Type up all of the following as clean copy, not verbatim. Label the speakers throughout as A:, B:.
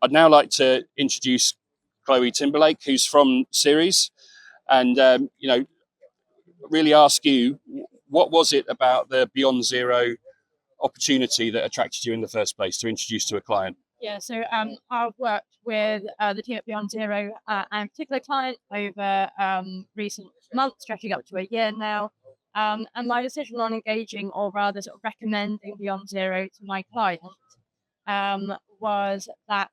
A: I'd now like to introduce Chloe Timberlake, who's from Ceres, and really ask you, what was it about the Beyond Zero opportunity that attracted you in the first place to introduce to a client?
B: Yeah, so I've worked with the team at Beyond Zero and a particular client over recent months, stretching up to a year now. And my decision on engaging, or rather sort of recommending Beyond Zero to my client, was that,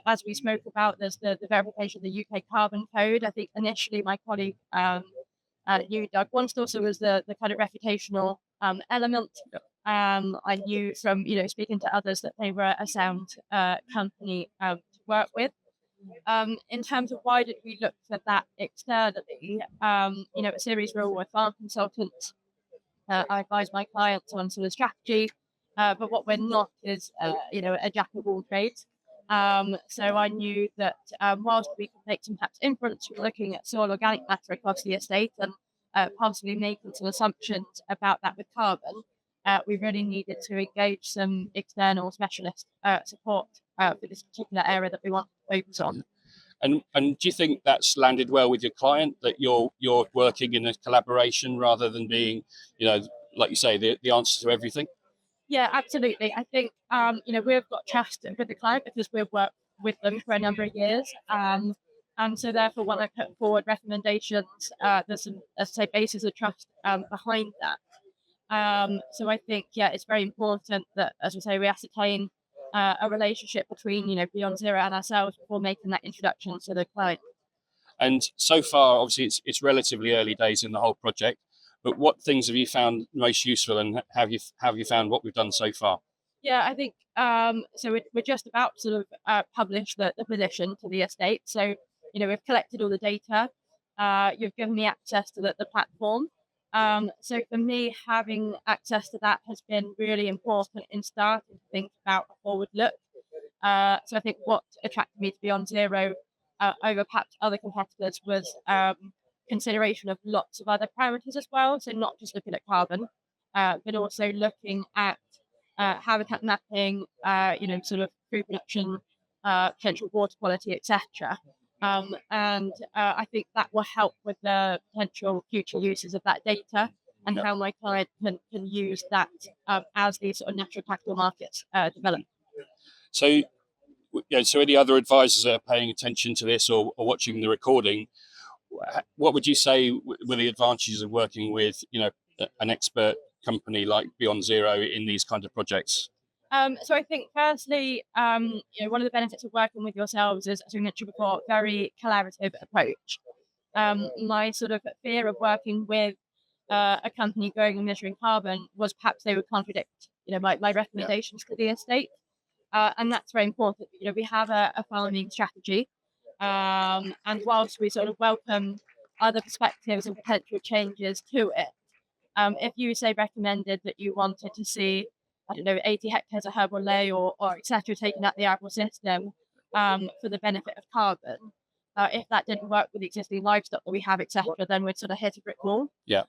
B: as we spoke about, there's the verification of the UK Carbon Code. I think initially my colleague knew Doug once also was the kind of reputational element.
A: Yep.
B: I knew from speaking to others that they were a sound company to work with. In terms of why did we look for that externally, at Ceres Rural, we're farm consultants. I advise my clients on sort of strategy, but what we're not is a jack of all trades. So I knew that whilst we could make some perhaps inference from looking at soil organic matter across the estate and possibly making some assumptions about that with carbon, we really needed to engage some external specialist support for this particular area that we want to focus on.
A: And do you think that's landed well with your client, that you're working in a collaboration rather than being, like you say, the answer to everything?
B: Yeah, absolutely. I think we've got trust with the client because we've worked with them for a number of years. And so therefore when I put forward recommendations, there's some, as I say, basis of trust behind that. So I think, it's very important that, as we say, we ascertain a relationship between, Beyond Zero and ourselves before making that introduction to the client.
A: And so far, obviously, it's relatively early days in the whole project, but what things have you found most useful, and have you found what we've done so far?
B: Yeah, I think so. We're just about to sort of publish the position to the estate. So we've collected all the data. You've given me access to the platform. So for me, having access to that has been really important in starting to think about a forward look. So I think what attracted me to Beyond Zero over perhaps other competitors was consideration of lots of other parameters as well. So not just looking at carbon, but also looking at habitat mapping, sort of food production, potential water quality, etc. And I think that will help with the potential future uses of that data and how my client can use that as these sort of natural capital markets develop.
A: So, so any other advisors that are paying attention to this or watching the recording, what would you say were the advantages of working with, an expert company like Beyond Zero in these kind of projects?
B: So I think firstly, one of the benefits of working with yourselves is, as we mentioned before, very collaborative approach. My sort of fear of working with a company going and measuring carbon was perhaps they would contradict, my recommendations to the estate. And that's very important. We have a farming strategy. And whilst we sort of welcome other perspectives and potential changes to it, if you say recommended that you wanted to see, 80 hectares of herbal ley or etc. taken out the arable system for the benefit of carbon, if that didn't work with the existing livestock that we have, etc., then we'd sort of hit a brick wall.
A: Yeah.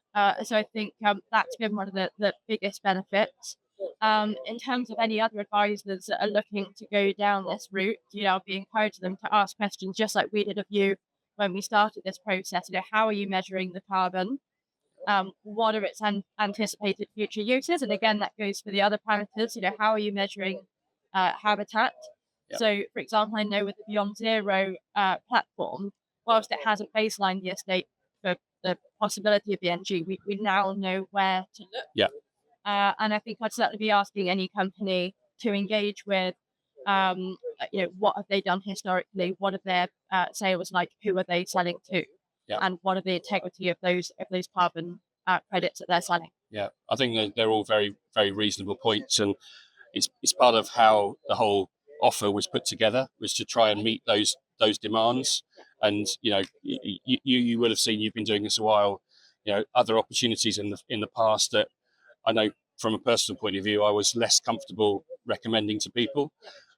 B: So I think that's been one of the biggest benefits. In terms of any other advisors that are looking to go down this route, I'll be encouraging them to ask questions just like we did of you when we started this process. How are you measuring the carbon? What are its anticipated future uses? And again, that goes for the other parameters. How are you measuring habitat? Yep. So, for example, I know with the Beyond Zero platform, whilst it hasn't baselined the estate for the possibility of BNG, we now know where to look.
A: Yeah.
B: And I think I'd certainly be asking any company to engage with, what have they done historically? What are their sales like? Who are they selling to?
A: Yeah.
B: And what are the integrity of those carbon credits that they're selling?
A: Yeah, I think they're all very, very reasonable points, and it's part of how the whole offer was put together, was to try and meet those demands. And you will have seen, you've been doing this a while, other opportunities in the past that I know from a personal point of view I was less comfortable recommending to people,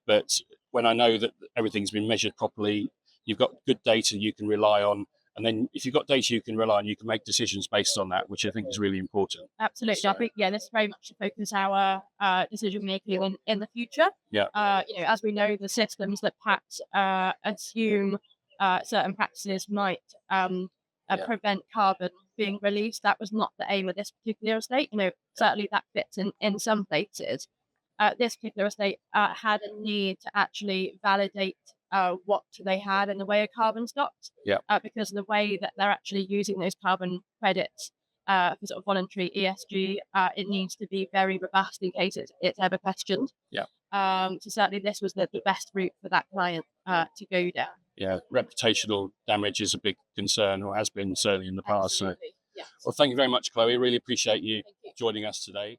A: but when I know that everything's been measured properly, you've got good data you can rely on, And then if you've got data you can rely on, you can make decisions based on that, which I think is really important.
B: Absolutely.
A: So,
B: I think, this is very much to focus our decision making in the future.
A: yeah,
B: As we know, the systems that perhaps assume certain practices might prevent carbon being released, that was not the aim of this particular estate. Certainly that fits in some places. This particular estate had a need to actually validate what they had in the way of carbon stocks,
A: yeah,
B: because of the way that they're actually using those carbon credits for sort of voluntary ESG, it needs to be very robust in case it's ever questioned.
A: yeah.
B: So certainly this was the best route for that client to go down.
A: Yeah, reputational damage is a big concern, or has been certainly in the past. So,
B: Absolutely. Yes.
A: well, thank you very much, Chloe. Really appreciate you
B: Thank you.
A: joining us today.